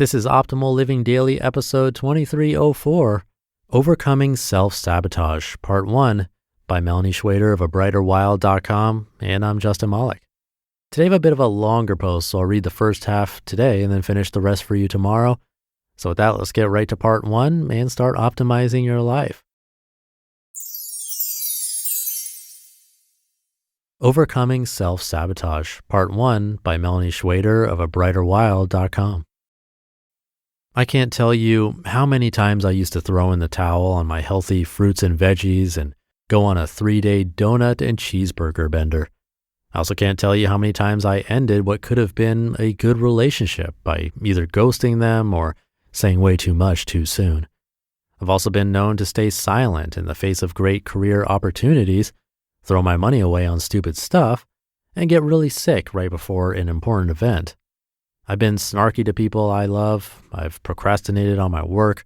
This is Optimal Living Daily episode 2304, Overcoming Self-Sabotage, Part 1, by Melani Schweder of abrighterwild.com, and I'm Justin Malik. Today I have a bit of a longer post, so I'll read the first half today and then finish the rest for you tomorrow. So with that, let's get right to Part 1 and start optimizing your life. Overcoming Self-Sabotage, Part 1, by Melani Schweder of abrighterwild.com. I can't tell you how many times I used to throw in the towel on my healthy fruits and veggies and go on a 3-day donut and cheeseburger bender. I also can't tell you how many times I ended what could have been a good relationship by either ghosting them or saying way too much too soon. I've also been known to stay silent in the face of great career opportunities, throw my money away on stupid stuff, and get really sick right before an important event. I've been snarky to people I love, I've procrastinated on my work,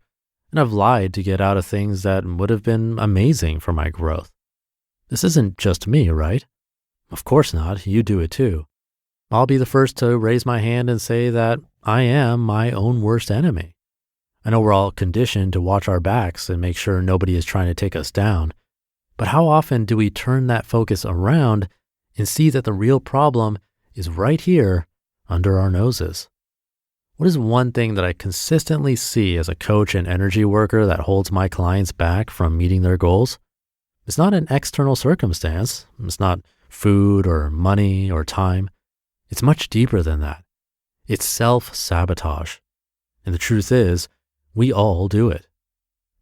and I've lied to get out of things that would have been amazing for my growth. This isn't just me, right? Of course not, you do it too. I'll be the first to raise my hand and say that I am my own worst enemy. I know we're all conditioned to watch our backs and make sure nobody is trying to take us down, but how often do we turn that focus around and see that the real problem is right here under our noses? What is one thing that I consistently see as a coach and energy worker that holds my clients back from meeting their goals? It's not an external circumstance. It's not food or money or time. It's much deeper than that. It's self-sabotage. And the truth is, we all do it.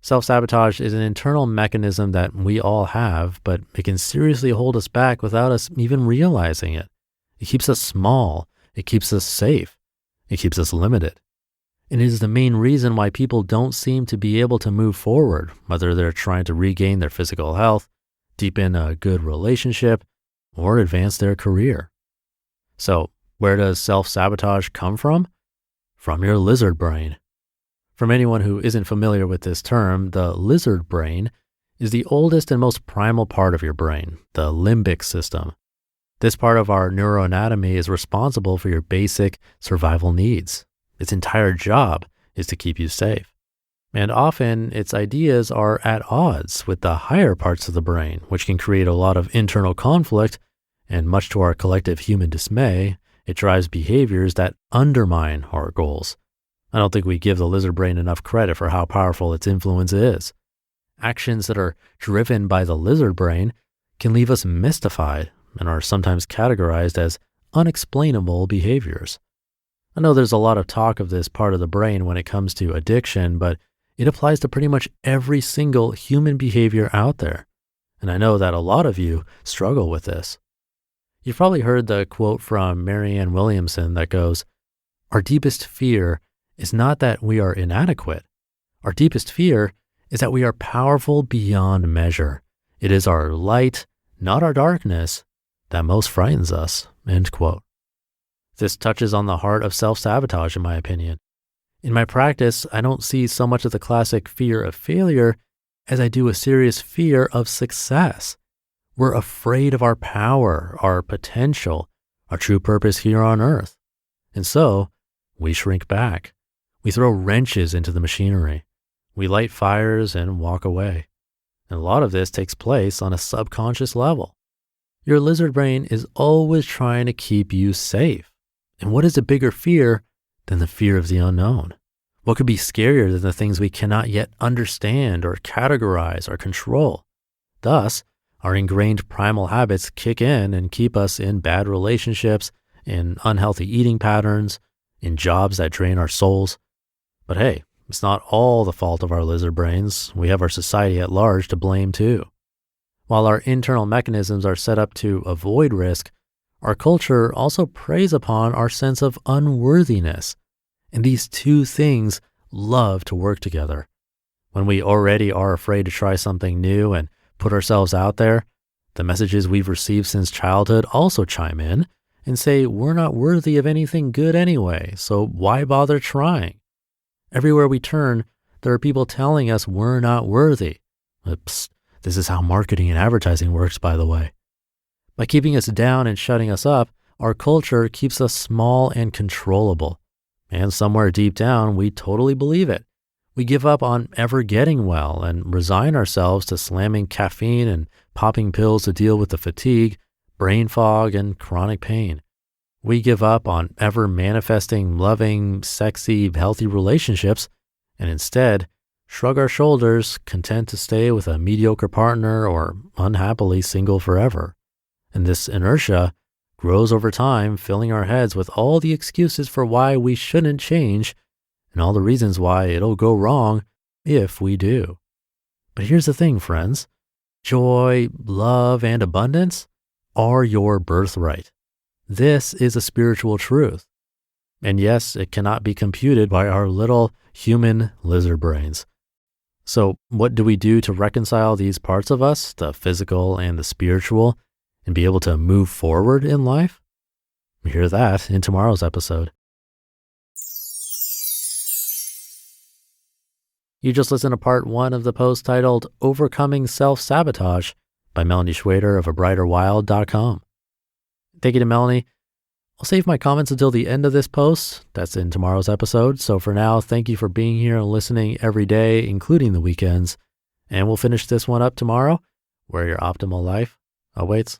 Self-sabotage is an internal mechanism that we all have, but it can seriously hold us back without us even realizing it. It keeps us small. It keeps us safe. It keeps us limited. And it is the main reason why people don't seem to be able to move forward, whether they're trying to regain their physical health, deepen a good relationship, or advance their career. So, where does self-sabotage come from? From your lizard brain. For anyone who isn't familiar with this term, the lizard brain is the oldest and most primal part of your brain, the limbic system. This part of our neuroanatomy is responsible for your basic survival needs. Its entire job is to keep you safe. And often its ideas are at odds with the higher parts of the brain, which can create a lot of internal conflict, and much to our collective human dismay, it drives behaviors that undermine our goals. I don't think we give the lizard brain enough credit for how powerful its influence is. Actions that are driven by the lizard brain can leave us mystified and are sometimes categorized as unexplainable behaviors. I know there's a lot of talk of this part of the brain when it comes to addiction, but it applies to pretty much every single human behavior out there. And I know that a lot of you struggle with this. You've probably heard the quote from Marianne Williamson that goes, "Our deepest fear is not that we are inadequate. Our deepest fear is that we are powerful beyond measure. It is our light, not our darkness, that most frightens us," end quote. This touches on the heart of self-sabotage, in my opinion. In my practice, I don't see so much of the classic fear of failure as I do a serious fear of success. We're afraid of our power, our potential, our true purpose here on earth. And so, we shrink back. We throw wrenches into the machinery. We light fires and walk away. And a lot of this takes place on a subconscious level. Your lizard brain is always trying to keep you safe. And what is a bigger fear than the fear of the unknown? What could be scarier than the things we cannot yet understand or categorize or control? Thus, our ingrained primal habits kick in and keep us in bad relationships, in unhealthy eating patterns, in jobs that drain our souls. But hey, it's not all the fault of our lizard brains. We have our society at large to blame too. While our internal mechanisms are set up to avoid risk, our culture also preys upon our sense of unworthiness. And these two things love to work together. When we already are afraid to try something new and put ourselves out there, the messages we've received since childhood also chime in and say we're not worthy of anything good anyway, so why bother trying? Everywhere we turn, there are people telling us we're not worthy. Oops. This is how marketing and advertising works, by the way. By keeping us down and shutting us up, our culture keeps us small and controllable. And somewhere deep down, we totally believe it. We give up on ever getting well and resign ourselves to slamming caffeine and popping pills to deal with the fatigue, brain fog, and chronic pain. We give up on ever manifesting loving, sexy, healthy relationships and instead shrug our shoulders, content to stay with a mediocre partner or unhappily single forever. And this inertia grows over time, filling our heads with all the excuses for why we shouldn't change and all the reasons why it'll go wrong if we do. But here's the thing, friends. Joy, love, and abundance are your birthright. This is a spiritual truth. And yes, it cannot be computed by our little human lizard brains. So what do we do to reconcile these parts of us, the physical and the spiritual, and be able to move forward in life? Hear that in tomorrow's episode. You just listened to part 1 of the post titled Overcoming Self-Sabotage by Melani Schweder of abrighterwild.com. Thank you to Melanie. I'll save my comments until the end of this post. That's in tomorrow's episode. So for now, thank you for being here and listening every day, including the weekends. And we'll finish this one up tomorrow, where your optimal life awaits.